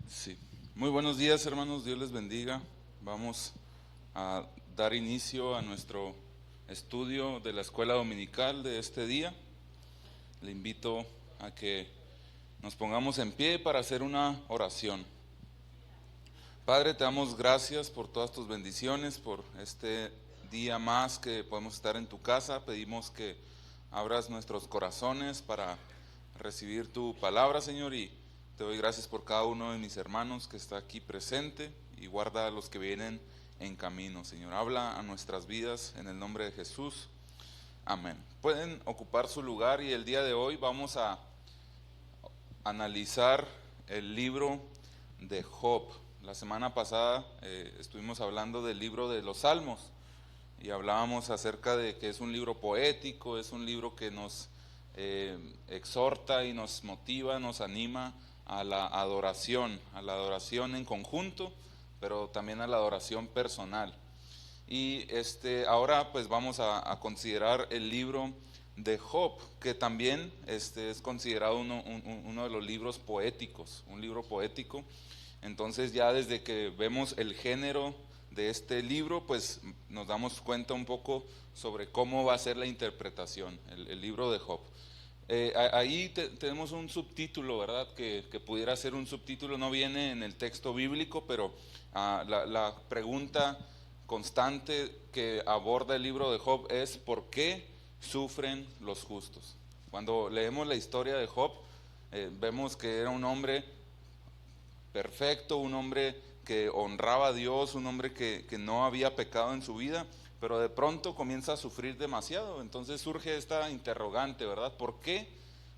Sí. Muy buenos días, hermanos. Dios les bendiga. Vamos a dar inicio a nuestro estudio de la escuela dominical de este día. Le invito a que nos pongamos en pie para hacer una oración. Padre, te damos gracias por todas tus bendiciones, por este día más que podemos estar en tu casa. Pedimos que abras nuestros corazones para recibir tu palabra, Señor, y te doy gracias por cada uno de mis hermanos que está aquí presente y guarda a los que vienen en camino, Señor. Habla a nuestras vidas en el nombre de Jesús. Amén. Pueden ocupar su lugar y el día de hoy vamos a analizar el libro de Job. La semana pasada estuvimos hablando del libro de los Salmos y hablábamos acerca de que es un libro poético, es un libro que nos exhorta y nos motiva, nos anima a la adoración en conjunto, pero también a la adoración personal. Y ahora pues vamos a considerar el libro de Job, que también es considerado uno de los libros poéticos, un libro poético. Entonces ya desde que vemos el género de este libro, pues nos damos cuenta un poco sobre cómo va a ser la interpretación, el libro de Job. Ahí tenemos un subtítulo, ¿verdad? Que pudiera ser un subtítulo, no viene en el texto bíblico, pero la pregunta constante que aborda el libro de Job es: ¿por qué sufren los justos? Cuando leemos la historia de Job, vemos que era un hombre perfecto, un hombre que honraba a Dios, un hombre que no había pecado en su vida, pero de pronto comienza a sufrir demasiado. Entonces surge esta interrogante, ¿verdad? ¿Por qué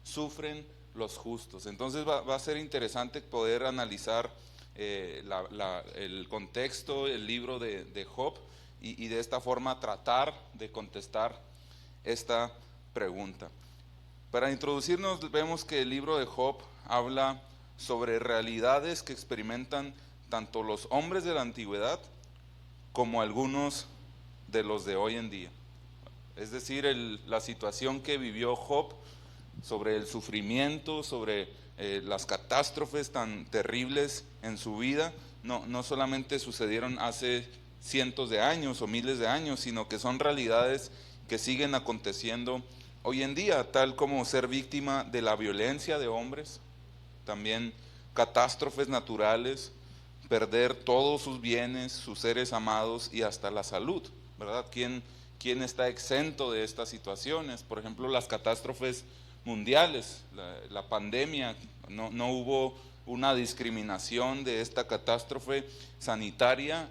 sufren los justos? Entonces va a ser interesante poder analizar el contexto, el libro de Job, y de esta forma tratar de contestar esta pregunta. Para introducirnos, vemos que el libro de Job habla sobre realidades que experimentan tanto los hombres de la antigüedad como algunos de los de hoy en día. Es decir, la situación que vivió Job, sobre el sufrimiento, sobre las catástrofes tan terribles en su vida, no solamente sucedieron hace cientos de años o miles de años, sino que son realidades que siguen aconteciendo hoy en día, tal como ser víctima de la violencia de hombres, también catástrofes naturales, perder todos sus bienes, sus seres amados y hasta la salud, ¿verdad? ¿Quién está exento de estas situaciones? Por ejemplo, las catástrofes mundiales, la pandemia, no hubo una discriminación de esta catástrofe sanitaria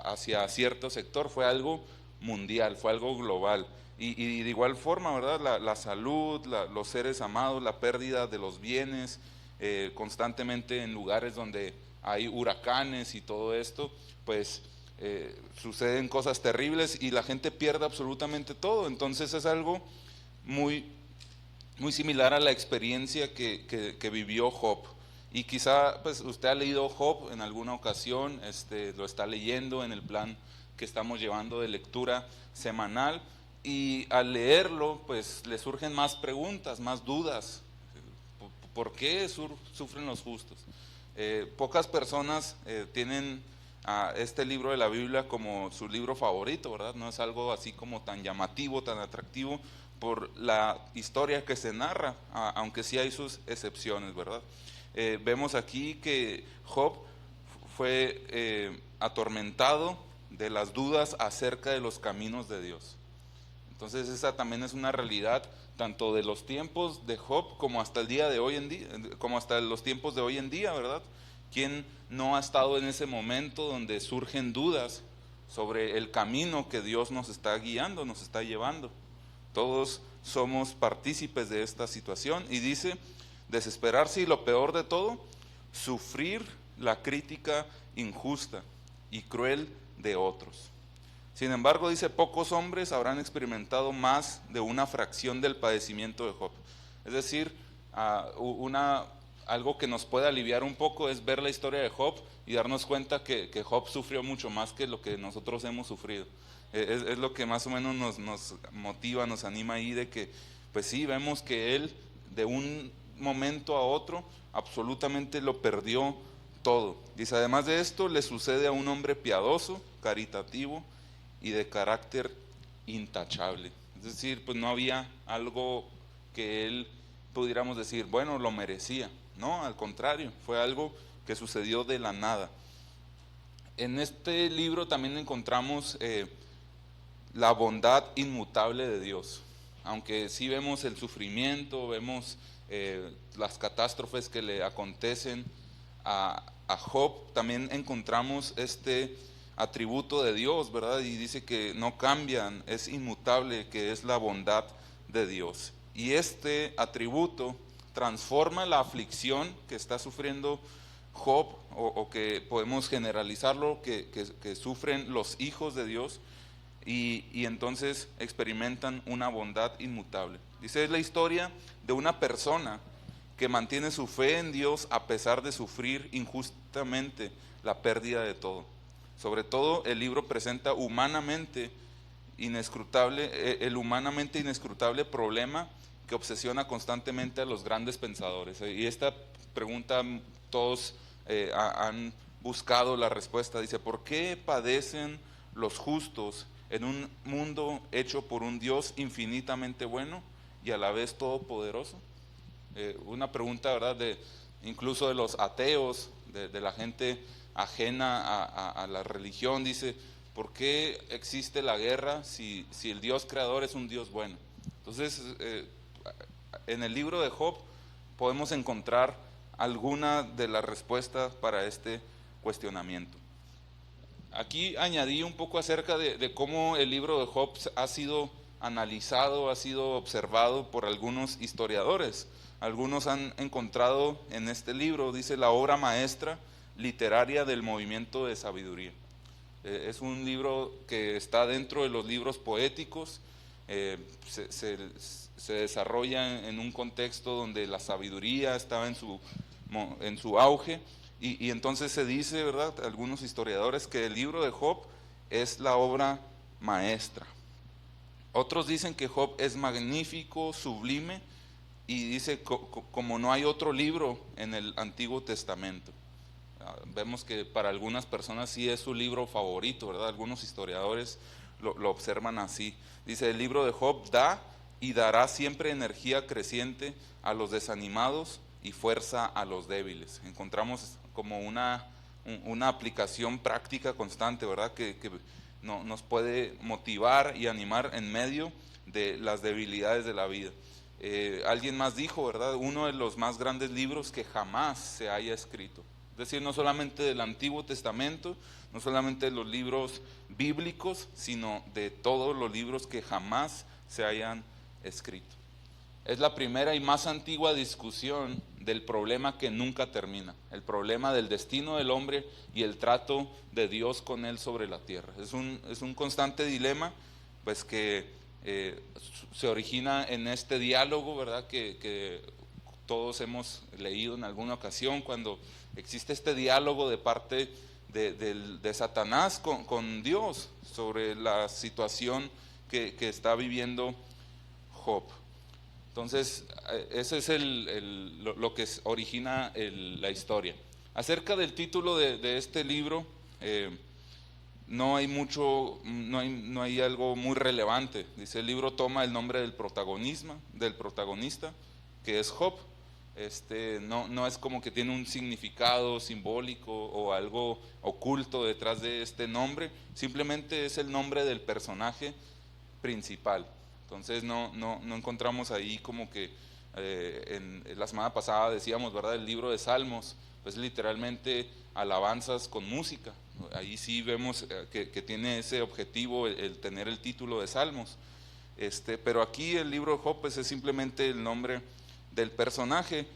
hacia cierto sector, fue algo mundial, fue algo global. Y de igual forma, ¿verdad? La salud, los seres amados, la pérdida de los bienes, constantemente en lugares donde hay huracanes y todo esto, pues suceden cosas terribles y la gente pierde absolutamente todo. Entonces es algo muy, muy similar a la experiencia que vivió Job. Y quizá pues usted ha leído Job en alguna ocasión, lo está leyendo en el plan que estamos llevando de lectura semanal, y al leerlo pues le surgen más preguntas, más dudas. ¿Por qué sufren los justos? Pocas personas tienen a este libro de la Biblia como su libro favorito, ¿verdad? No es algo así como tan llamativo, tan atractivo por la historia que se narra, aunque sí hay sus excepciones, ¿verdad? Vemos aquí que Job fue atormentado de las dudas acerca de los caminos de Dios. Entonces esa también es una realidad tanto de los tiempos de Job como hasta el día de hoy en día, como hasta los tiempos de hoy en día, ¿verdad? ¿Quién no ha estado en ese momento donde surgen dudas sobre el camino que Dios nos está guiando, nos está llevando? Todos somos partícipes de esta situación, y dice: desesperarse y, lo peor de todo, sufrir la crítica injusta y cruel de otros. Sin embargo, dice, pocos hombres habrán experimentado más de una fracción del padecimiento de Job. Es decir, algo que nos puede aliviar un poco es ver la historia de Job y darnos cuenta que Job sufrió mucho más que lo que nosotros hemos sufrido. Es lo que más o menos nos motiva, nos anima ahí, de que pues sí, vemos que él de un momento a otro absolutamente lo perdió todo. Dice, además de esto, le sucede a un hombre piadoso, caritativo y de carácter intachable. Es decir, pues no había algo que él pudiéramos decir, bueno, lo merecía. No, al contrario, fue algo que sucedió de la nada. En este libro también encontramos la bondad inmutable de Dios. Aunque sí vemos el sufrimiento, vemos las catástrofes que le acontecen a Job, también encontramos este atributo de Dios, ¿verdad? Y dice que no cambian, es inmutable, que es la bondad de Dios. Y este atributo transforma la aflicción que está sufriendo Job, o que podemos generalizarlo, que sufren los hijos de Dios, y entonces experimentan una bondad inmutable. Dice, es la historia de una persona que mantiene su fe en Dios a pesar de sufrir injustamente la pérdida de todo. Sobre todo, el libro presenta el humanamente inescrutable problema que obsesiona constantemente a los grandes pensadores. Y esta pregunta todos han buscado la respuesta. Dice, ¿por qué padecen los justos en un mundo hecho por un Dios infinitamente bueno y a la vez todopoderoso? Una pregunta, ¿verdad?, incluso de los ateos, de la gente ajena a la religión. Dice, ¿por qué existe la guerra si el Dios creador es un Dios bueno? Entonces, en el libro de Job podemos encontrar alguna de las respuestas para este cuestionamiento. Aquí añadí un poco acerca de cómo el libro de Job ha sido analizado, ha sido observado por algunos historiadores. Algunos han encontrado en este libro, dice, la obra maestra literaria del movimiento de sabiduría. Es un libro que está dentro de los libros poéticos, se desarrolla en un contexto donde la sabiduría estaba en su auge, y entonces se dice, ¿verdad?, algunos historiadores, que el libro de Job es la obra maestra. Otros dicen que Job es magnífico, sublime, y dice como no hay otro libro en el Antiguo Testamento. Vemos que para algunas personas sí es su libro favorito, ¿verdad? Algunos historiadores lo observan así. Dice, el libro de Job da y dará siempre energía creciente a los desanimados y fuerza a los débiles. Encontramos como una aplicación práctica constante, ¿verdad?, que nos puede motivar y animar en medio de las debilidades de la vida. Alguien más dijo, ¿verdad?, uno de los más grandes libros que jamás se haya escrito. Es decir, no solamente del Antiguo Testamento, no solamente de los libros bíblicos, sino de todos los libros que jamás se hayan escrito. Es la primera y más antigua discusión del problema que nunca termina, el problema del destino del hombre y el trato de Dios con él sobre la tierra. Es un constante dilema, pues, que se origina en este diálogo, ¿verdad?, que todos hemos leído en alguna ocasión, cuando existe este diálogo de parte de Satanás con Dios sobre la situación que está viviendo Job. Entonces, ese es lo que origina la historia. Acerca del título de este libro, no hay algo muy relevante. Dice, el libro toma el nombre del protagonista, que es Job. No es como que tiene un significado simbólico o algo oculto detrás de este nombre, simplemente es el nombre del personaje principal. Entonces no encontramos ahí como que en la semana pasada decíamos, ¿verdad?, el libro de Salmos, pues literalmente alabanzas con música. Ahí sí vemos que tiene ese objetivo, el tener el título de Salmos. Pero aquí el libro de Job, pues, es simplemente el nombre del personaje.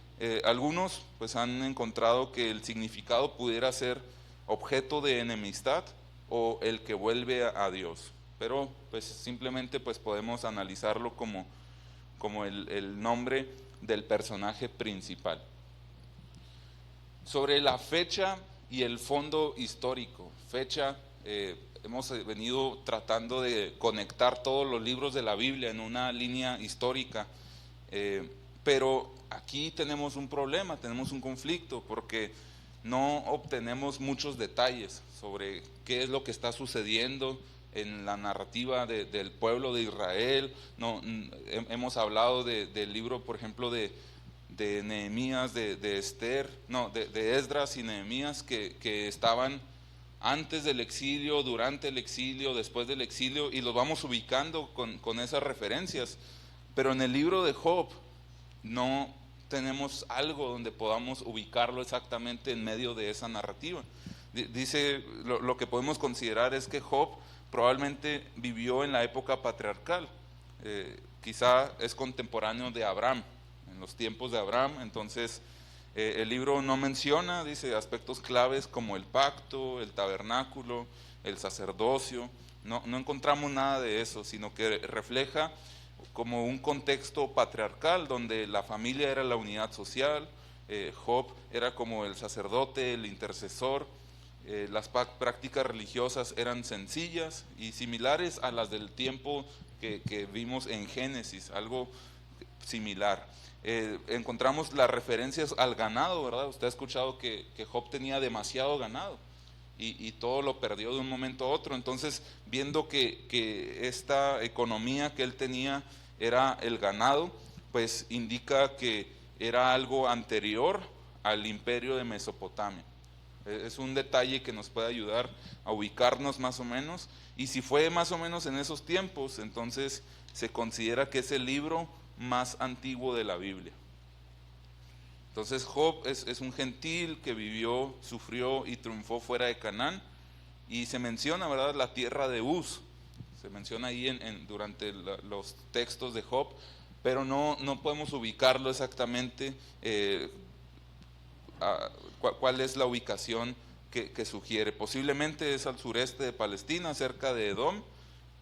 Algunos pues han encontrado que el significado pudiera ser objeto de enemistad o el que vuelve a Dios. Pero pues simplemente pues podemos analizarlo como el nombre del personaje principal. Sobre la fecha y el fondo histórico. Hemos venido tratando de conectar todos los libros de la Biblia en una línea histórica, pero aquí tenemos un problema, tenemos un conflicto, porque no obtenemos muchos detalles sobre qué es lo que está sucediendo en la narrativa del pueblo de Israel. No, hemos hablado del libro, por ejemplo, de Nehemías, de Esther, no, de Esdras y Nehemías, que estaban antes del exilio, durante el exilio, después del exilio, y los vamos ubicando con esas referencias. Pero en el libro de Job no tenemos algo donde podamos ubicarlo exactamente en medio de esa narrativa. Dice, lo que podemos considerar es que Job probablemente vivió en la época patriarcal, quizá es contemporáneo de Abraham, en los tiempos de Abraham. Entonces el libro no menciona, dice, aspectos claves como el pacto, el tabernáculo, el sacerdocio. No encontramos nada de eso, sino que refleja como un contexto patriarcal donde la familia era la unidad social. Job era como el sacerdote, el intercesor. Las prácticas religiosas eran sencillas y similares a las del tiempo que vimos en Génesis, algo similar. Encontramos las referencias al ganado, ¿verdad? Usted ha escuchado que Job tenía demasiado ganado y todo lo perdió de un momento a otro. Entonces, viendo que esta economía que él tenía era el ganado, pues indica que era algo anterior al imperio de Mesopotamia. Es un detalle que nos puede ayudar a ubicarnos más o menos, y si fue más o menos en esos tiempos, entonces se considera que es el libro más antiguo de la Biblia. Entonces Job es un gentil que vivió, sufrió y triunfó fuera de Canaán, y se menciona, ¿verdad?, la tierra de Uz, se menciona ahí durante los textos de Job, pero no podemos ubicarlo exactamente, cuál es la ubicación que sugiere. Posiblemente es al sureste de Palestina, cerca de Edom,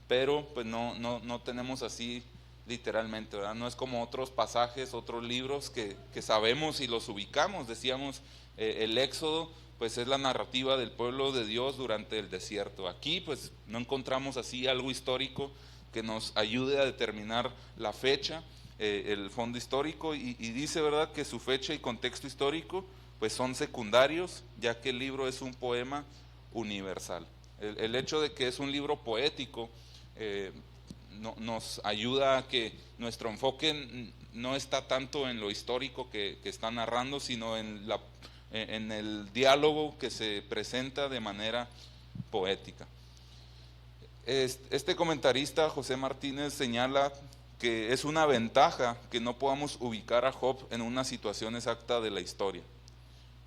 pero pues no tenemos así literalmente, ¿verdad? No es como otros pasajes, otros libros que sabemos y los ubicamos. Decíamos, el Éxodo pues es la narrativa del pueblo de Dios durante el desierto. Aquí pues no encontramos así algo histórico que nos ayude a determinar la fecha, el fondo histórico, y dice, ¿verdad?, que su fecha y contexto histórico pues son secundarios, ya que el libro es un poema universal. El hecho de que es un libro poético nos ayuda a que nuestro enfoque no está tanto en lo histórico que está narrando, sino en el diálogo que se presenta de manera poética. Este comentarista, José Martínez, señala que es una ventaja que no podamos ubicar a Job en una situación exacta de la historia.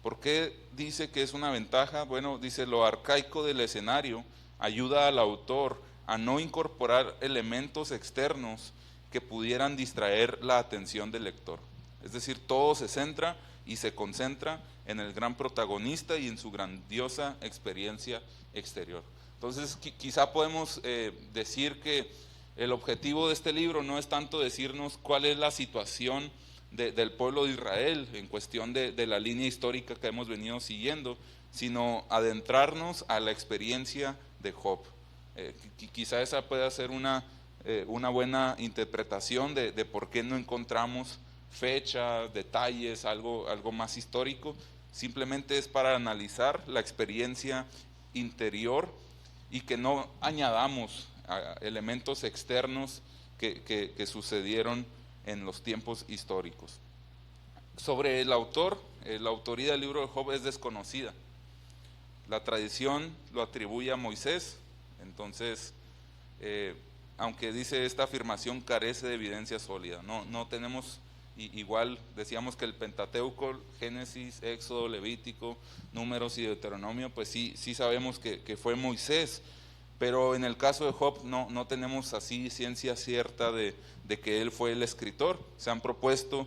¿Por qué dice que es una ventaja? Bueno, dice, lo arcaico del escenario ayuda al autor a no incorporar elementos externos que pudieran distraer la atención del lector. Es decir, todo se centra y se concentra en el gran protagonista y en su grandiosa experiencia exterior. Entonces, quizá podemos decir que el objetivo de este libro no es tanto decirnos cuál es la situación del pueblo de Israel en cuestión de la línea histórica que hemos venido siguiendo, sino adentrarnos a la experiencia de Job. Quizá esa pueda ser una buena interpretación de por qué no encontramos fecha, detalles, algo más histórico. Simplemente es para analizar la experiencia interior y que no añadamos elementos externos que sucedieron en los tiempos históricos. Sobre el autor, la autoría del libro de Job es desconocida. La tradición lo atribuye a Moisés. Entonces, aunque dice esta afirmación carece de evidencia sólida, no tenemos, igual decíamos que el Pentateuco, Génesis, Éxodo, Levítico, Números y Deuteronomio, pues sí sabemos que fue Moisés, pero en el caso de Job no tenemos así ciencia cierta de que él fue el escritor. Se han propuesto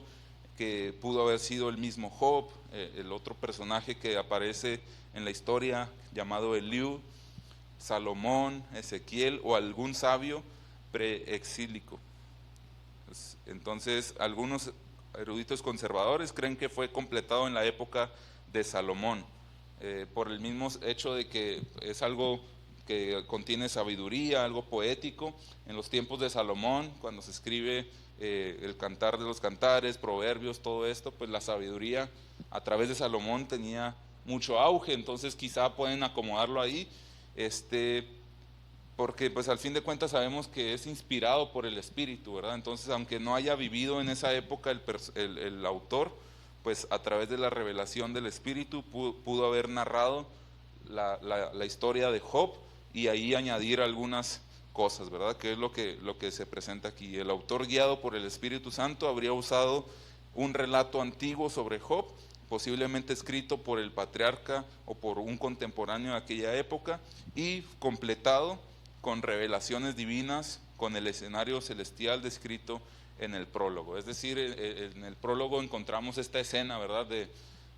que pudo haber sido el mismo Job, el otro personaje que aparece en la historia llamado Eliú, Salomón, Ezequiel o algún sabio preexílico. Entonces, algunos eruditos conservadores creen que fue completado en la época de Salomón, por el mismo hecho de que es algo que contiene sabiduría, algo poético. En los tiempos de Salomón, cuando se escribe el Cantar de los Cantares, Proverbios, todo esto, pues la sabiduría a través de Salomón tenía mucho auge, entonces quizá pueden acomodarlo ahí, porque pues al fin de cuentas sabemos que es inspirado por el Espíritu, ¿verdad? Entonces, aunque no haya vivido en esa época el autor, pues a través de la revelación del Espíritu pudo haber narrado la historia de Job y ahí añadir algunas cosas, ¿verdad? Que es lo que se presenta aquí. El autor, guiado por el Espíritu Santo, habría usado un relato antiguo sobre Job, posiblemente escrito por el patriarca o por un contemporáneo de aquella época, y completado con revelaciones divinas, con el escenario celestial descrito en el prólogo. Es decir, en el prólogo encontramos esta escena, ¿verdad?,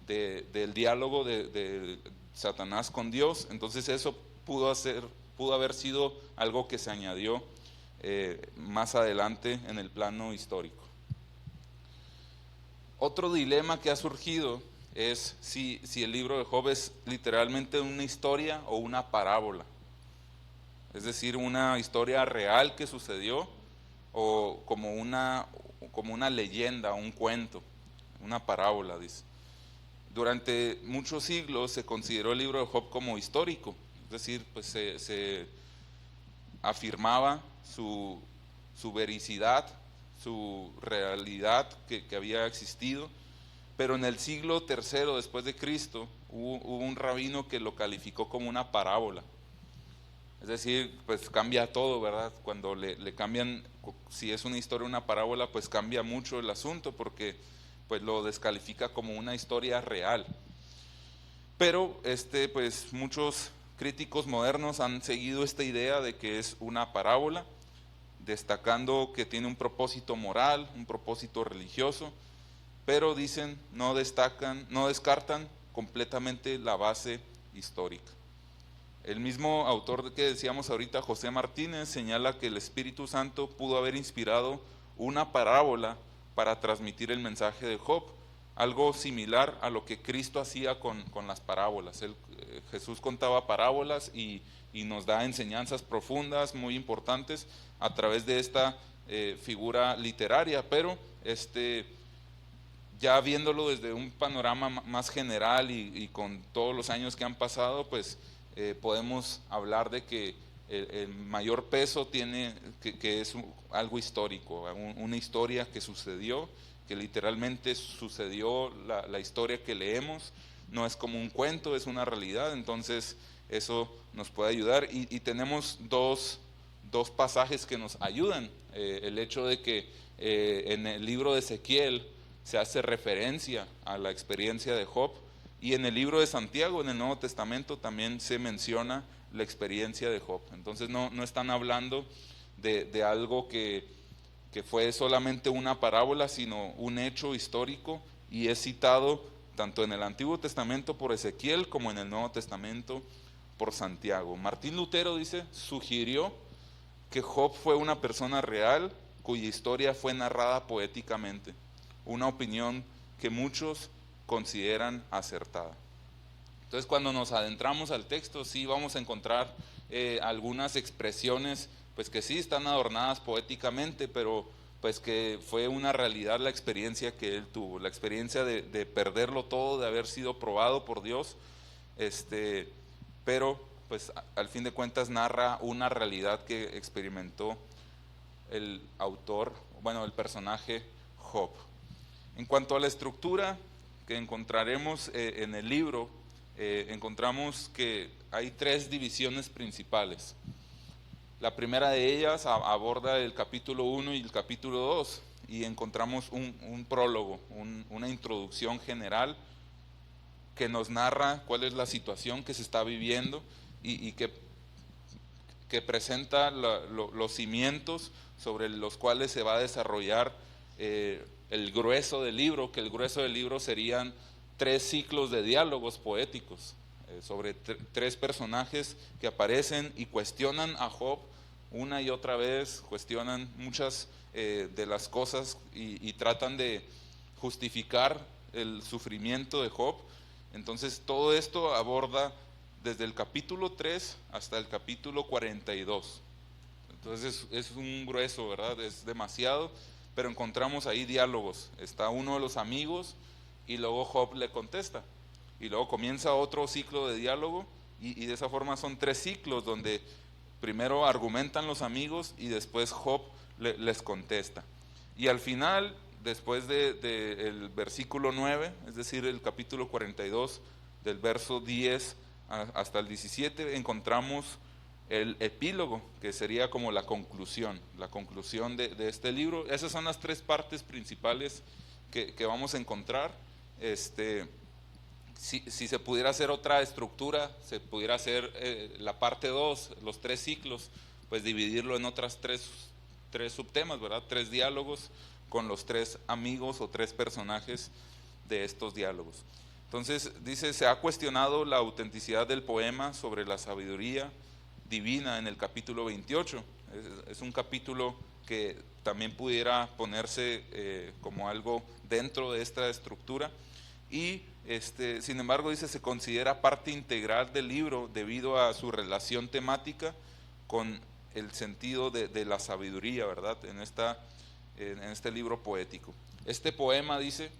del diálogo de Satanás con Dios. Entonces eso pudo haber sido algo que se añadió más adelante en el plano histórico. Otro dilema que ha surgido es si el libro de Job es literalmente una historia o una parábola. Es decir, una historia real que sucedió o como una leyenda, un cuento, una parábola, dice. Durante muchos siglos se consideró el libro de Job como histórico, es decir, pues se afirmaba su vericidad, su realidad que había existido, pero en el siglo III después de Cristo hubo un rabino que lo calificó como una parábola. Es decir, pues cambia todo, ¿verdad? Cuando le cambian, si es una historia o una parábola, pues cambia mucho el asunto porque pues lo descalifica como una historia real. Pero pues muchos críticos modernos han seguido esta idea de que es una parábola, destacando que tiene un propósito moral, un propósito religioso, pero dicen, no descartan completamente la base histórica. El mismo autor que decíamos ahorita, José Martínez, señala que el Espíritu Santo pudo haber inspirado una parábola para transmitir el mensaje de Job, algo similar a lo que Cristo hacía con las parábolas. Jesús contaba parábolas y nos da enseñanzas profundas, muy importantes, a través de esta figura literaria, pero ya viéndolo desde un panorama más general y con todos los años que han pasado, pues podemos hablar de que el mayor peso tiene que es algo histórico, una historia que sucedió, que literalmente sucedió la historia que leemos, no es como un cuento, es una realidad. Entonces eso nos puede ayudar y tenemos dos pasajes que nos ayudan. El hecho de que en el libro de Ezequiel se hace referencia a la experiencia de Job, y en el libro de Santiago, en el Nuevo Testamento, también se menciona la experiencia de Job. Entonces no están hablando de algo que fue solamente una parábola, sino un hecho histórico, y es citado tanto en el Antiguo Testamento por Ezequiel como en el Nuevo Testamento por Santiago. Martín Lutero sugirió que Job fue una persona real cuya historia fue narrada poéticamente, una opinión que muchos consideran acertada. Entonces, cuando nos adentramos al texto, sí vamos a encontrar algunas expresiones pues que sí están adornadas poéticamente, pero pues que fue una realidad la experiencia que él tuvo, la experiencia de perderlo todo, de haber sido probado por Dios, pero pues al fin de cuentas narra una realidad que experimentó el autor, bueno, el personaje Job. En cuanto a la estructura que encontraremos en el libro, encontramos que hay tres divisiones principales. La primera de ellas aborda el capítulo 1 y el capítulo 2, y encontramos un prólogo, una introducción general que nos narra cuál es la situación que se está viviendo y que presenta los cimientos sobre los cuales se va a desarrollar el grueso del libro, que el grueso del libro serían 3 ciclos de diálogos poéticos sobre 3 personajes que aparecen y cuestionan a Job una y otra vez, cuestionan muchas de las cosas y tratan de justificar el sufrimiento de Job. Entonces todo esto aborda desde el capítulo 3 hasta el capítulo 42. Entonces es un grueso, ¿verdad? Es demasiado, pero encontramos ahí diálogos. Está uno de los amigos y luego Job le contesta. y luego comienza otro ciclo de diálogo, y de esa forma son 3 ciclos donde primero argumentan los amigos y después Job les contesta. Y al final, después del versículo 9, es decir, el capítulo 42, del verso 10 hasta el 17, encontramos el epílogo, que sería como la conclusión de este libro. Esas son las 3 partes principales que vamos a encontrar. Si se pudiera hacer otra estructura, se pudiera hacer la parte 2, los 3 ciclos, pues dividirlo en otras 3 subtemas, ¿verdad? 3 diálogos con los 3 amigos o 3 personajes de estos diálogos. Entonces dice, se ha cuestionado la autenticidad del poema sobre la sabiduría divina en el capítulo 28. Es un capítulo que también pudiera ponerse como algo dentro de esta estructura, y sin embargo dice, se considera parte integral del libro debido a su relación temática con el sentido de la sabiduría, ¿verdad? En este libro poético. Este poema, dice,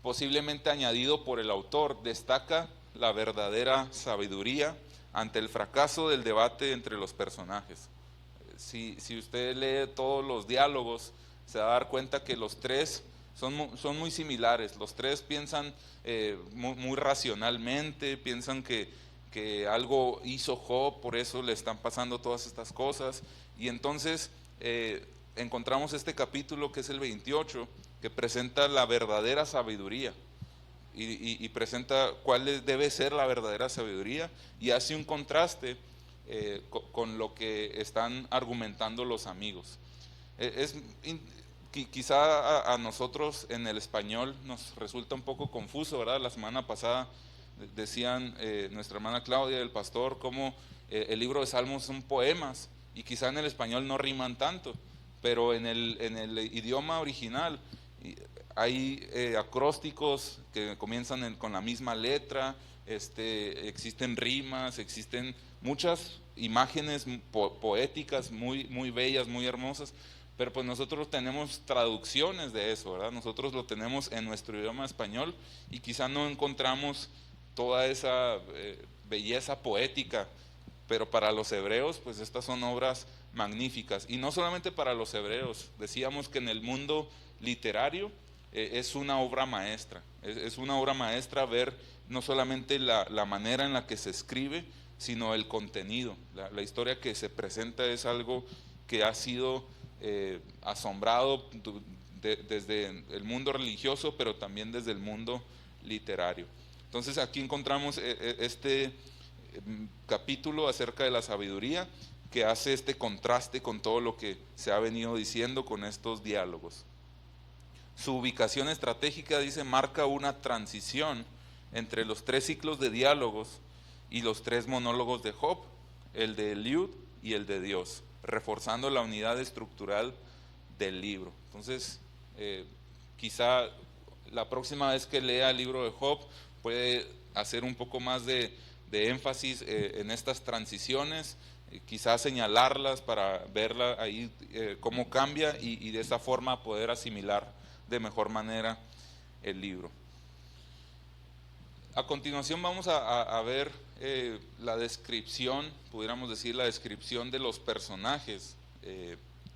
posiblemente añadido por el autor, destaca la verdadera sabiduría ante el fracaso del debate entre los personajes. Si usted lee todos los diálogos, se va a dar cuenta que los 3 son muy similares. Los 3 piensan muy racionalmente, piensan que algo hizo Job, por eso le están pasando todas estas cosas. Y entonces encontramos este capítulo, que es el 28, que presenta la verdadera sabiduría y presenta cuál debe ser la verdadera sabiduría, y hace un contraste con lo que están argumentando los amigos. Quizá a nosotros en el español nos resulta un poco confuso, ¿verdad? La semana pasada decían nuestra hermana Claudia y el pastor cómo el libro de Salmos son poemas, y quizá en el español no riman tanto, pero en el idioma original hay acrósticos que comienzan con la misma letra, existen rimas, existen muchas imágenes poéticas muy, muy bellas, muy hermosas, pero pues nosotros tenemos traducciones de eso, ¿verdad? Nosotros lo tenemos en nuestro idioma español y quizá no encontramos toda esa belleza poética, pero para los hebreos pues estas son obras magníficas, y no solamente para los hebreos. Decíamos que en el mundo literario es una obra maestra, es una obra maestra ver no solamente la manera en la que se escribe, sino el contenido. La historia que se presenta es algo que ha sido asombrado desde el mundo religioso, pero también desde el mundo literario. Entonces aquí encontramos este capítulo acerca de la sabiduría, que hace este contraste con todo lo que se ha venido diciendo con estos diálogos. Su ubicación estratégica, dice, marca una transición entre los 3 ciclos de diálogos y los 3 monólogos de Job, el de Eliud y el de Dios, reforzando la unidad estructural del libro. Entonces, quizá la próxima vez que lea el libro de Job puede hacer un poco más de énfasis en estas transiciones, quizá señalarlas para verla ahí cómo cambia, y de esa forma poder asimilar de mejor manera el libro. A continuación vamos a ver la descripción, pudiéramos decir la descripción de los personajes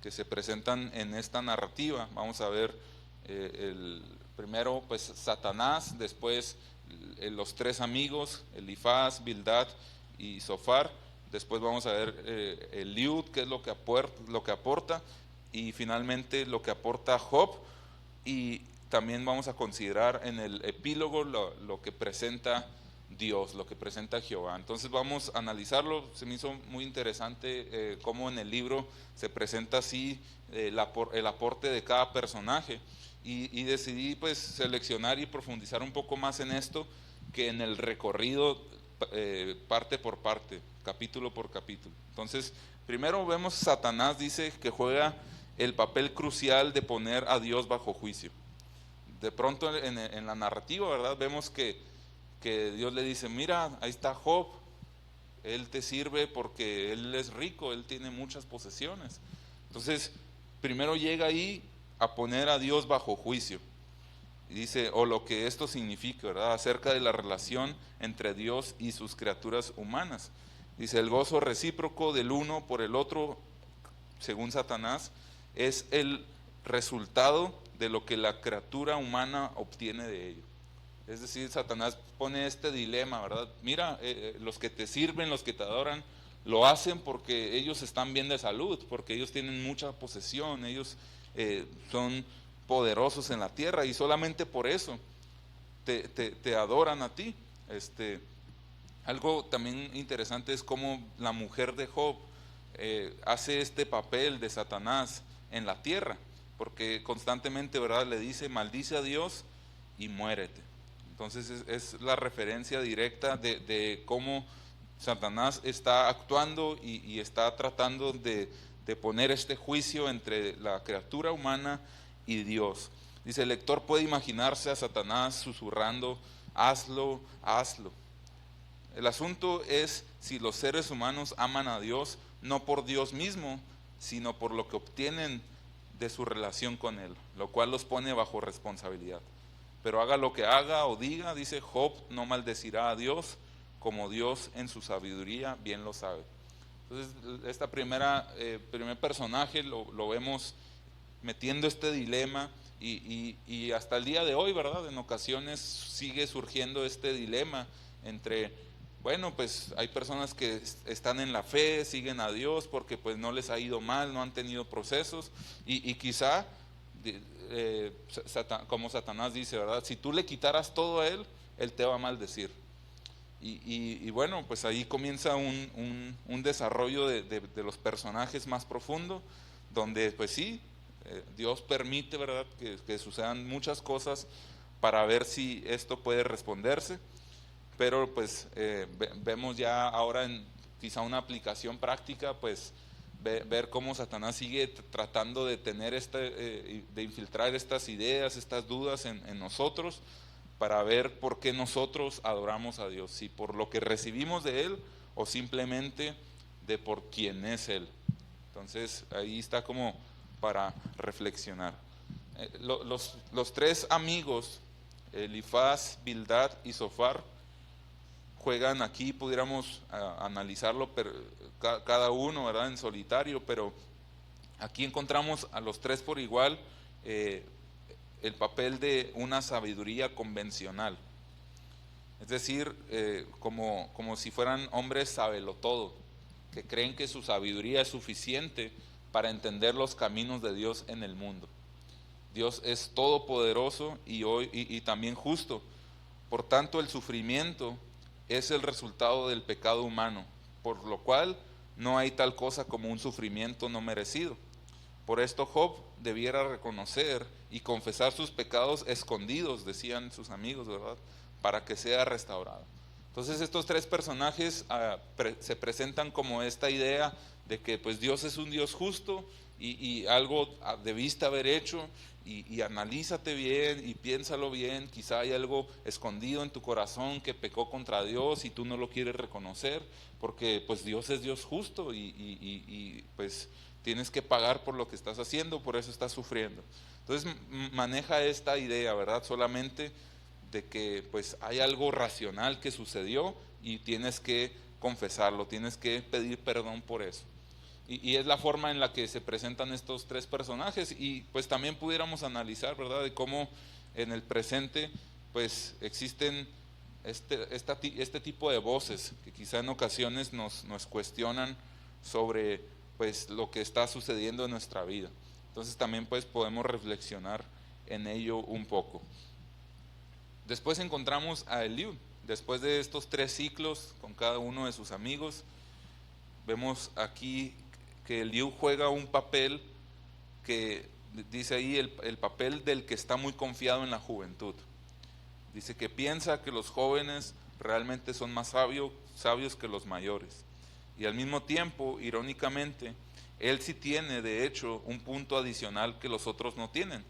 que se presentan en esta narrativa. Vamos a ver el primero pues Satanás, después los 3 amigos, Elifaz, Bildad y Zofar. Después vamos a ver Eliud, que es lo que aporta, y finalmente lo que aporta Job, y también vamos a considerar en el epílogo lo que presenta Dios, lo que presenta Jehová. Entonces vamos a analizarlo. Se me hizo muy interesante cómo en el libro se presenta así el aporte de cada personaje, y decidí pues seleccionar y profundizar un poco más en esto que en el recorrido parte por parte, capítulo por capítulo. Entonces, primero vemos Satanás, dice que juega el papel crucial de poner a Dios bajo juicio. De pronto en la narrativa, ¿verdad? Vemos que Dios le dice, mira, ahí está Job, él te sirve porque él es rico, él tiene muchas posesiones. Entonces, primero llega ahí a poner a Dios bajo juicio. Y dice, o lo que esto significa, ¿verdad? Acerca de la relación entre Dios y sus criaturas humanas. Dice, el gozo recíproco del uno por el otro, según Satanás, es el resultado de lo que la criatura humana obtiene de ello. Es decir, Satanás pone este dilema, ¿verdad? Mira, los que te sirven, los que te adoran, lo hacen porque ellos están bien de salud, porque ellos tienen mucha posesión, ellos son poderosos en la tierra y solamente por eso te adoran a ti. Algo también interesante es cómo la mujer de Job hace este papel de Satanás en la tierra, porque constantemente, ¿verdad?, le dice, maldice a Dios y muérete. Entonces es la referencia directa de cómo Satanás está actuando y está tratando de poner este juicio entre la criatura humana y Dios. Dice, el lector puede imaginarse a Satanás susurrando, hazlo, hazlo. El asunto es si los seres humanos aman a Dios no por Dios mismo, sino por lo que obtienen de su relación con Él, lo cual los pone bajo responsabilidad. Pero haga lo que haga o diga, dice Job, no maldecirá a Dios, como Dios en su sabiduría bien lo sabe. Entonces, esta primer personaje lo vemos metiendo este dilema y hasta el día de hoy, ¿verdad? En ocasiones sigue surgiendo este dilema entre, bueno, pues hay personas que están en la fe, siguen a Dios porque pues no les ha ido mal, no han tenido procesos y quizá, como Satanás dice, ¿verdad? Si tú le quitaras todo a él, él te va a maldecir. Y bueno, pues ahí comienza un desarrollo de los personajes más profundo, donde pues sí, Dios permite, ¿verdad?, que sucedan muchas cosas para ver si esto puede responderse, pero pues vemos ya ahora en quizá una aplicación práctica, pues ver cómo Satanás sigue tratando de tener de infiltrar estas ideas, estas dudas en nosotros, para ver por qué nosotros adoramos a Dios, si por lo que recibimos de Él o simplemente de por quién es Él. Entonces ahí está como para reflexionar. Los tres amigos, Elifaz, Bildad y Zofar, juegan aquí, pudiéramos analizarlo cada uno, ¿verdad?, en solitario, pero aquí encontramos a los tres por igual el papel de una sabiduría convencional, es decir, como si fueran hombres sabelotodo, que creen que su sabiduría es suficiente para entender los caminos de Dios en el mundo. Dios es todopoderoso y también justo, por tanto el sufrimiento es el resultado del pecado humano, por lo cual no hay tal cosa como un sufrimiento no merecido. Por esto Job debiera reconocer y confesar sus pecados escondidos, decían sus amigos, ¿verdad?, para que sea restaurado. Entonces estos tres personajes se presentan como esta idea de que pues Dios es un Dios justo y algo debiste haber hecho y analízate bien y piénsalo bien, quizá hay algo escondido en tu corazón que pecó contra Dios y tú no lo quieres reconocer, porque pues Dios es Dios justo y pues tienes que pagar por lo que estás haciendo, por eso estás sufriendo. Entonces maneja esta idea, ¿verdad?, solamente de que pues hay algo racional que sucedió y tienes que confesarlo, tienes que pedir perdón por eso. Y es la forma en la que se presentan estos tres personajes y pues también pudiéramos analizar, ¿verdad?, de cómo en el presente pues existen este tipo de voces que quizá en ocasiones nos cuestionan sobre pues lo que está sucediendo en nuestra vida. Entonces también pues podemos reflexionar en ello un poco. Después encontramos a Eliud. Después de estos tres ciclos con cada uno de sus amigos, vemos aquí que Eliud juega un papel que dice ahí el papel del que está muy confiado en la juventud. Dice que piensa que los jóvenes realmente son más sabios que los mayores. Y al mismo tiempo, irónicamente, él sí tiene de hecho un punto adicional que los otros no tienen.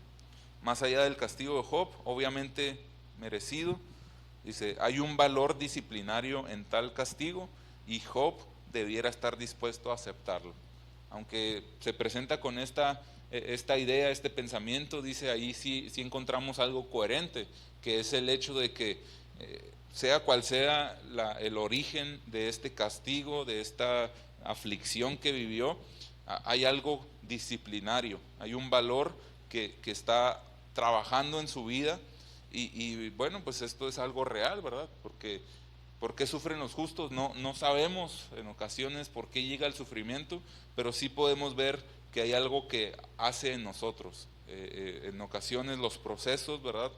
Más allá del castigo de Job, obviamente merecido, dice, hay un valor disciplinario en tal castigo y Job debiera estar dispuesto a aceptarlo. Aunque se presenta con esta esta idea, este pensamiento, dice ahí sí encontramos algo coherente, que es el hecho de que sea cual sea el origen de este castigo, de esta aflicción que vivió, hay algo disciplinario, hay un valor que está trabajando en su vida y bueno, pues esto es algo real, ¿verdad? Porque ¿por qué sufren los justos? No sabemos en ocasiones por qué llega el sufrimiento, pero sí podemos ver que hay algo que hace en nosotros. En ocasiones los procesos, ¿verdad?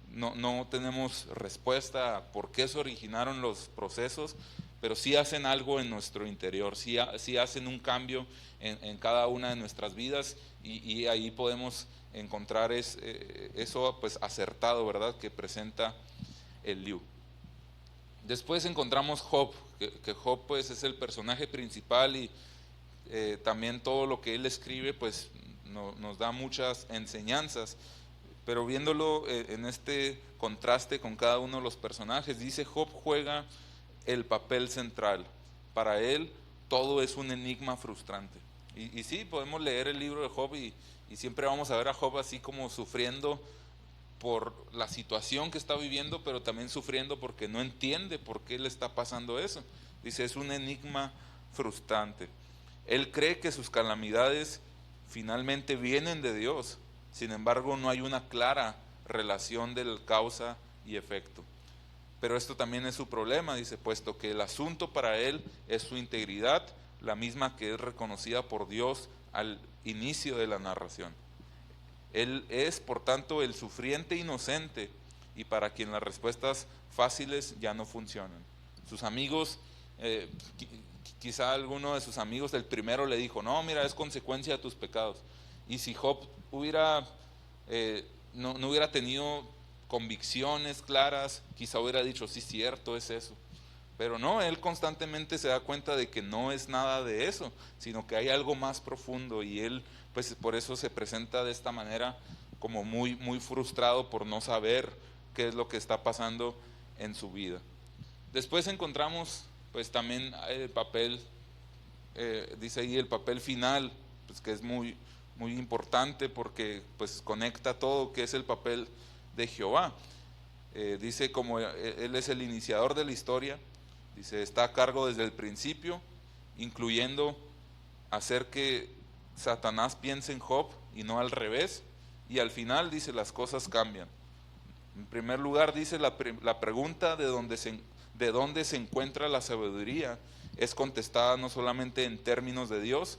No tenemos respuesta a por qué se originaron los procesos, pero sí hacen algo en nuestro interior, sí hacen un cambio en cada una de nuestras vidas y ahí podemos encontrar eso pues acertado, ¿verdad? Que presenta el libro. Después encontramos Job, que Job pues es el personaje principal y también todo lo que él escribe pues nos da muchas enseñanzas, pero viéndolo en este contraste con cada uno de los personajes, dice Job juega el papel central, para él todo es un enigma frustrante. Y sí, podemos leer el libro de Job y siempre vamos a ver a Job así como sufriendo por la situación que está viviendo, pero también sufriendo porque no entiende por qué le está pasando eso. Dice, es un enigma frustrante. Él cree que sus calamidades finalmente vienen de Dios, sin embargo no hay una clara relación del causa y efecto. Pero esto también es su problema, dice, puesto que el asunto para él es su integridad, la misma que es reconocida por Dios al inicio de la narración. Él es, por tanto, el sufriente inocente y para quien las respuestas fáciles ya no funcionan. Sus amigos, quizá alguno de sus amigos, el primero le dijo, no, mira, es consecuencia de tus pecados. Y si Job no hubiera tenido convicciones claras, quizá hubiera dicho, sí, cierto, es eso. Pero no, él constantemente se da cuenta de que no es nada de eso, sino que hay algo más profundo y él pues por eso se presenta de esta manera como muy frustrado por no saber qué es lo que está pasando en su vida. Después encontramos pues también el papel, dice ahí el papel final, pues que es muy importante porque pues conecta todo, que es el papel de Jehová. Dice como él es el iniciador de la historia, dice está a cargo desde el principio, incluyendo hacer que Satanás piensa en Job y no al revés, y al final dice las cosas cambian. En primer lugar dice la pregunta de dónde se encuentra la sabiduría es contestada no solamente en términos de Dios,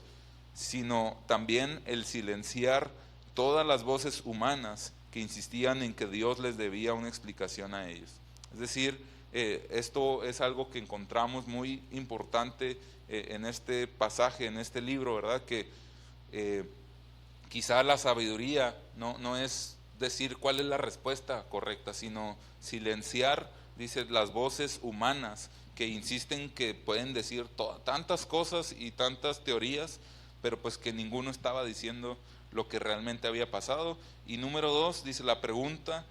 sino también el silenciar todas las voces humanas que insistían en que Dios les debía una explicación a ellos. Es decir, esto es algo que encontramos muy importante en este pasaje, en este libro, ¿verdad? Que quizá la sabiduría no es decir cuál es la respuesta correcta, sino silenciar, dice, las voces humanas que insisten que pueden decir tantas cosas y tantas teorías, pero pues que ninguno estaba diciendo lo que realmente había pasado. Y número 2, dice la pregunta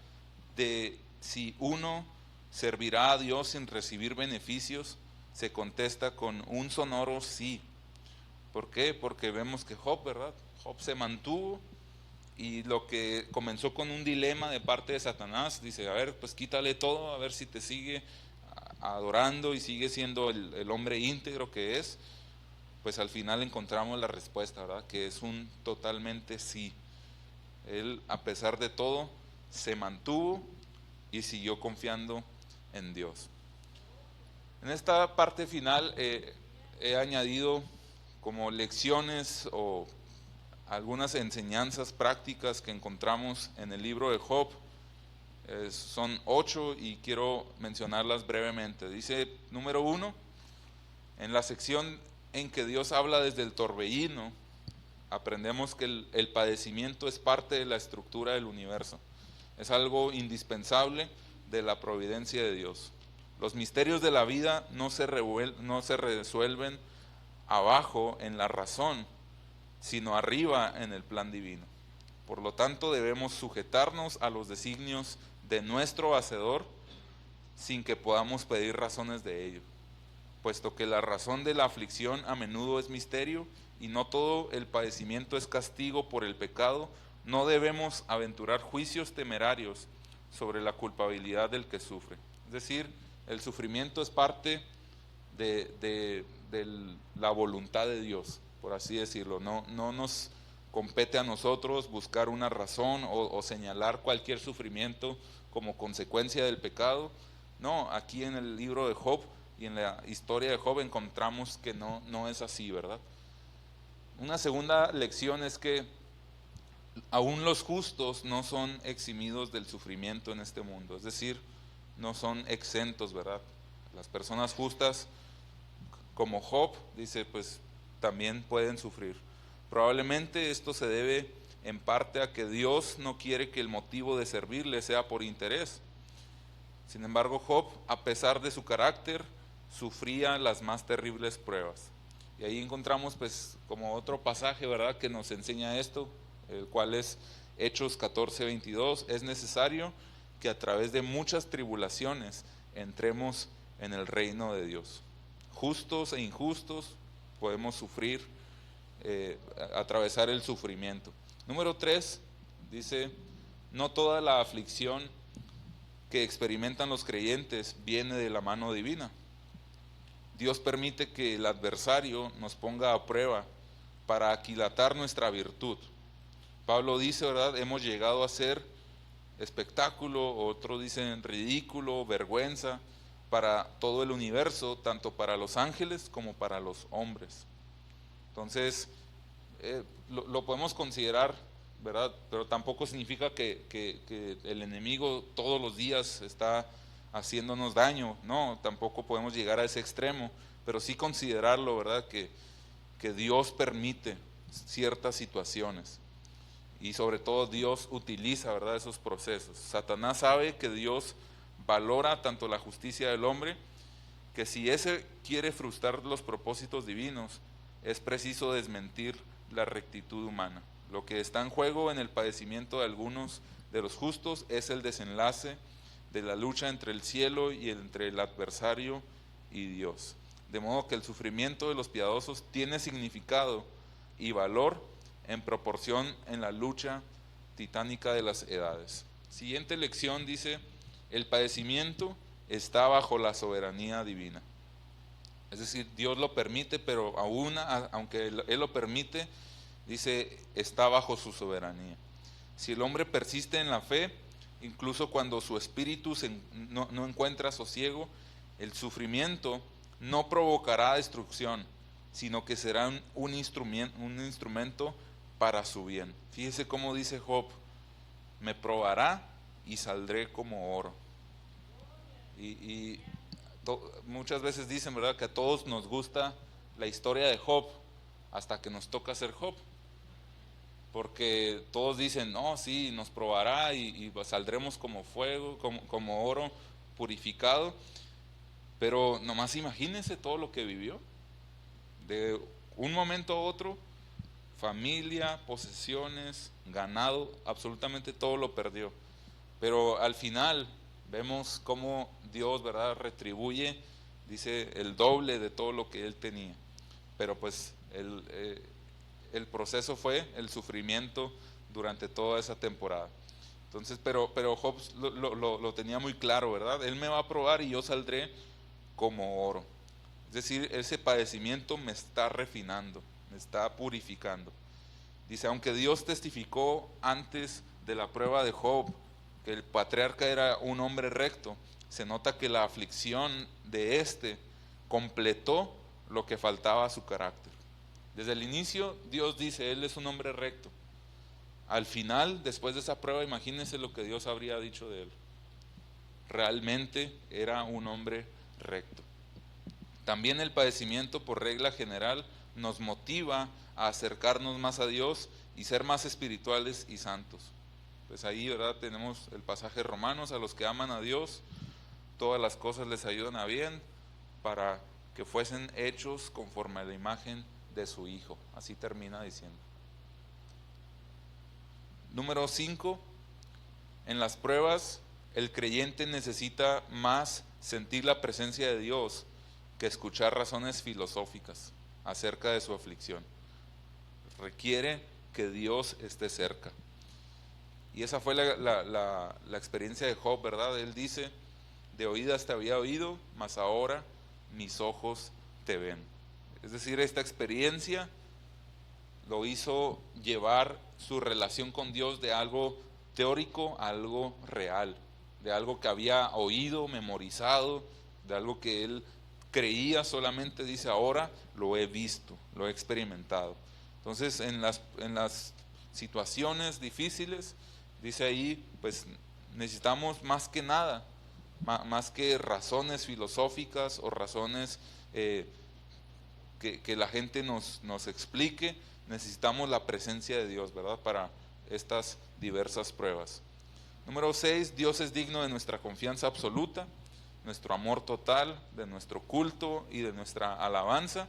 de si uno servirá a Dios sin recibir beneficios, se contesta con un sonoro sí. ¿Por qué? Porque vemos que Job, ¿verdad? Job se mantuvo y lo que comenzó con un dilema de parte de Satanás, dice, a ver, pues quítale todo, a ver si te sigue adorando y sigue siendo el hombre íntegro que es, pues al final encontramos la respuesta, ¿verdad? Que es un totalmente sí. Él, a pesar de todo, se mantuvo y siguió confiando en Dios. En esta parte final he añadido como lecciones o algunas enseñanzas prácticas que encontramos en el libro de Job. Son 8 y quiero mencionarlas brevemente. Dice, número 1, en la sección en que Dios habla desde el torbellino, aprendemos que el padecimiento es parte de la estructura del universo. Es algo indispensable de la providencia de Dios. Los misterios de la vida no se resuelven abajo en la razón, sino arriba en el plan divino. Por lo tanto, debemos sujetarnos a los designios de nuestro Hacedor sin que podamos pedir razones de ello, puesto que la razón de la aflicción a menudo es misterio y no todo el padecimiento es castigo por el pecado, no debemos aventurar juicios temerarios sobre la culpabilidad del que sufre. Es decir, el sufrimiento es parte de la voluntad de Dios, por así decirlo. No nos compete a nosotros buscar una razón o señalar cualquier sufrimiento como consecuencia del pecado. No, aquí en el libro de Job y en la historia de Job encontramos que no es así, ¿verdad? Una segunda lección es que aún los justos no son eximidos del sufrimiento en este mundo, es decir, no son exentos, ¿verdad? Las personas justas, como Job, dice, pues también pueden sufrir. Probablemente esto se debe en parte a que Dios no quiere que el motivo de servirle sea por interés. Sin embargo, Job, a pesar de su carácter, sufría las más terribles pruebas. Y ahí encontramos pues como otro pasaje, ¿verdad?, que nos enseña esto, el cual es Hechos 14:22. Es necesario que a través de muchas tribulaciones entremos en el reino de Dios. Justos e injustos podemos sufrir, atravesar el sufrimiento. Número 3, dice, no toda la aflicción que experimentan los creyentes viene de la mano divina. Dios permite que el adversario nos ponga a prueba para aquilatar nuestra virtud. Pablo dice, ¿verdad?, hemos llegado a ser espectáculo, otros dicen ridículo, vergüenza para todo el universo, tanto para los ángeles como para los hombres. Entonces, lo podemos considerar, ¿verdad?, pero tampoco significa que el enemigo todos los días está haciéndonos daño, no, tampoco podemos llegar a ese extremo, pero sí considerarlo, ¿verdad?, que Dios permite ciertas situaciones y sobre todo Dios utiliza, ¿verdad?, esos procesos. Satanás sabe que Dios valora tanto la justicia del hombre, que si ese quiere frustrar los propósitos divinos, es preciso desmentir la rectitud humana. Lo que está en juego en el padecimiento de algunos de los justos es el desenlace de la lucha entre el cielo y entre el adversario y Dios. De modo que el sufrimiento de los piadosos tiene significado y valor en proporción en la lucha titánica de las edades. Siguiente lección dice, el padecimiento está bajo la soberanía divina. Es decir, Dios lo permite, pero aún, aunque Él lo permite, dice, está bajo su soberanía. Si el hombre persiste en la fe, incluso cuando su espíritu no encuentra sosiego, el sufrimiento no provocará destrucción, sino que será un instrumento para su bien. Fíjese cómo dice Job, me probará y saldré como oro. Muchas veces dicen, ¿verdad?, que a todos nos gusta la historia de Job hasta que nos toca ser Job, porque todos dicen, no, sí, nos probará y saldremos como fuego, como oro purificado, pero nomás imagínense todo lo que vivió, de un momento a otro, familia, posesiones, ganado, absolutamente todo lo perdió, pero al final vemos cómo Dios, ¿verdad?, retribuye, dice, el doble de todo lo que él tenía. Pero pues el proceso fue el sufrimiento durante toda esa temporada. Entonces, pero Job lo tenía muy claro, ¿verdad? Él me va a probar y yo saldré como oro. Es decir, ese padecimiento me está refinando, me está purificando. Dice, aunque Dios testificó antes de la prueba de Job que el patriarca era un hombre recto, se nota que la aflicción de este completó lo que faltaba a su carácter. Desde el inicio Dios dice, él es un hombre recto. Al final, después de esa prueba, imagínense lo que Dios habría dicho de él. Realmente era un hombre recto. También el padecimiento, por regla general, nos motiva a acercarnos más a Dios y ser más espirituales y santos. Pues ahí, ¿verdad?, tenemos el pasaje de Romanos, a los que aman a Dios, todas las cosas les ayudan a bien para que fuesen hechos conforme a la imagen de su Hijo. Así termina diciendo. Número 5, en las pruebas el creyente necesita más sentir la presencia de Dios que escuchar razones filosóficas acerca de su aflicción. requiere que Dios esté cerca. Y esa fue la experiencia de Job, ¿verdad? Él dice, de oídas te había oído, mas ahora mis ojos te ven. Es decir, esta experiencia lo hizo llevar su relación con Dios de algo teórico a algo real, de algo que había oído, memorizado, de algo que él creía solamente, dice, ahora lo he visto, lo he experimentado. Entonces, en las situaciones difíciles, dice ahí, pues necesitamos más que nada, más que razones filosóficas o razones que la gente nos explique, necesitamos la presencia de Dios, ¿verdad? Para estas diversas pruebas. Número 6, Dios es digno de nuestra confianza absoluta, nuestro amor total, de nuestro culto y de nuestra alabanza,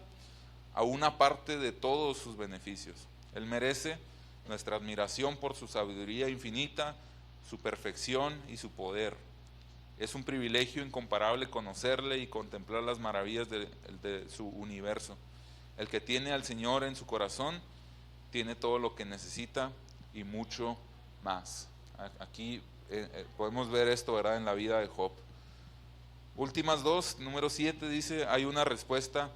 a una parte de todos sus beneficios. Él merece nuestra admiración por su sabiduría infinita, su perfección y su poder. Es un privilegio incomparable conocerle y contemplar las maravillas de su universo. El que tiene al Señor en su corazón tiene todo lo que necesita y mucho más. Aquí podemos ver esto, ¿verdad?, en la vida de Job. Últimas dos, número 7 dice, hay una respuesta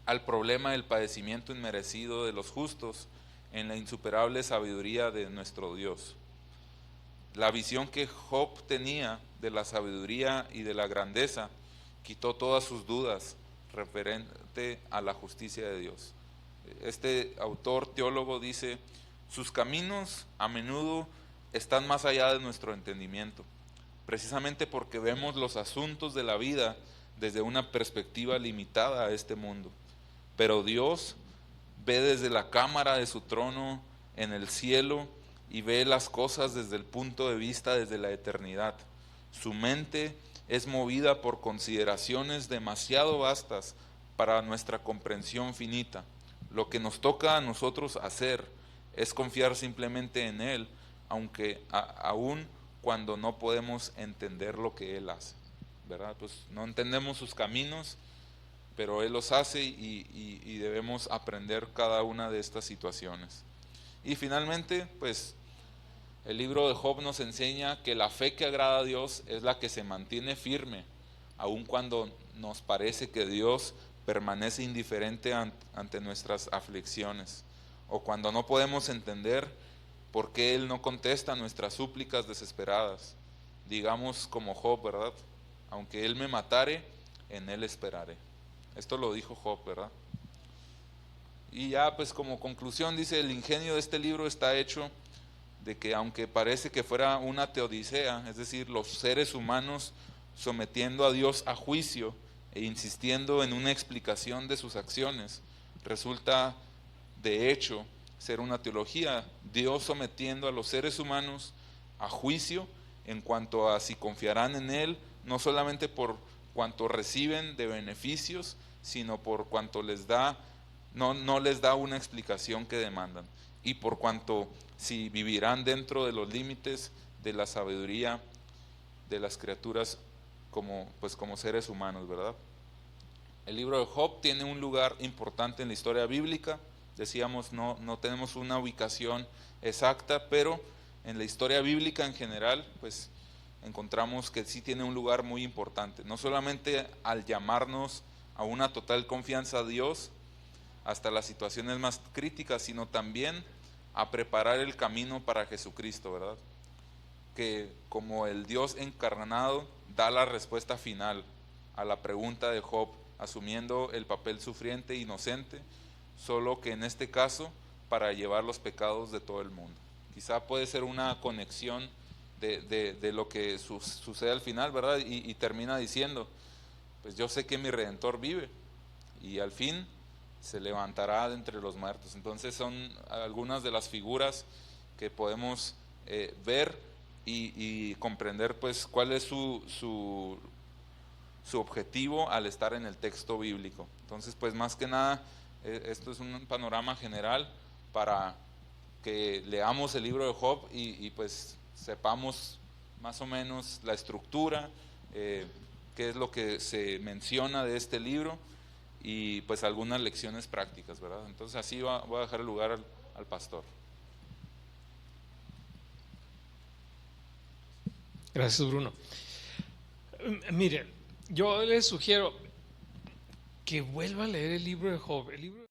al problema del padecimiento inmerecido de los justos en la insuperable sabiduría de nuestro Dios. La visión que Job tenía de la sabiduría y de la grandeza quitó todas sus dudas referente a la justicia de Dios. Este autor teólogo dice, sus caminos a menudo están más allá de nuestro entendimiento, precisamente porque vemos los asuntos de la vida desde una perspectiva limitada a este mundo. Pero Dios ve desde la cámara de su trono en el cielo y ve las cosas desde el punto de vista desde la eternidad. Su mente es movida por consideraciones demasiado vastas para nuestra comprensión finita. Lo que nos toca a nosotros hacer es confiar simplemente en Él, aunque aún cuando no podemos entender lo que Él hace, ¿verdad? Pues no entendemos sus caminos, pero Él los hace y debemos aprender cada una de estas situaciones. Y finalmente, pues el libro de Job nos enseña que la fe que agrada a Dios es la que se mantiene firme, aun cuando nos parece que Dios permanece indiferente ante nuestras aflicciones, o cuando no podemos entender por qué Él no contesta nuestras súplicas desesperadas. Digamos como Job, ¿verdad? Aunque Él me matare, en Él esperaré. Esto lo dijo Job, ¿verdad? Y ya pues como conclusión dice, el ingenio de este libro está hecho de que aunque parece que fuera una teodicea, es decir, los seres humanos sometiendo a Dios a juicio e insistiendo en una explicación de sus acciones, resulta de hecho ser una teología, Dios sometiendo a los seres humanos a juicio en cuanto a si confiarán en Él, no solamente por cuanto reciben de beneficios, sino por cuanto les da, no les da una explicación que demandan, y por cuanto si vivirán dentro de los límites de la sabiduría de las criaturas como seres humanos, ¿verdad? El libro de Job tiene un lugar importante en la historia bíblica. Decíamos, no tenemos una ubicación exacta, pero en la historia bíblica en general, pues encontramos que sí tiene un lugar muy importante, no solamente al llamarnos a una total confianza a Dios hasta las situaciones más críticas, sino también a preparar el camino para Jesucristo, ¿verdad? Que como el Dios encarnado da la respuesta final a la pregunta de Job, asumiendo el papel sufriente e inocente, solo que en este caso para llevar los pecados de todo el mundo. Quizá puede ser una conexión de lo que sucede al final, ¿verdad? Y termina diciendo, pues yo sé que mi Redentor vive y al fin se levantará de entre los muertos. Entonces son algunas de las figuras que podemos ver y comprender pues cuál es su objetivo al estar en el texto bíblico. Entonces pues más que nada esto es un panorama general para que leamos el libro de Job y pues sepamos más o menos la estructura, qué es lo que se menciona de este libro y pues algunas lecciones prácticas, ¿verdad? Entonces así voy a dejar el lugar al pastor. Gracias, Bruno. Miren, yo les sugiero que vuelva a leer el libro de Job. El libro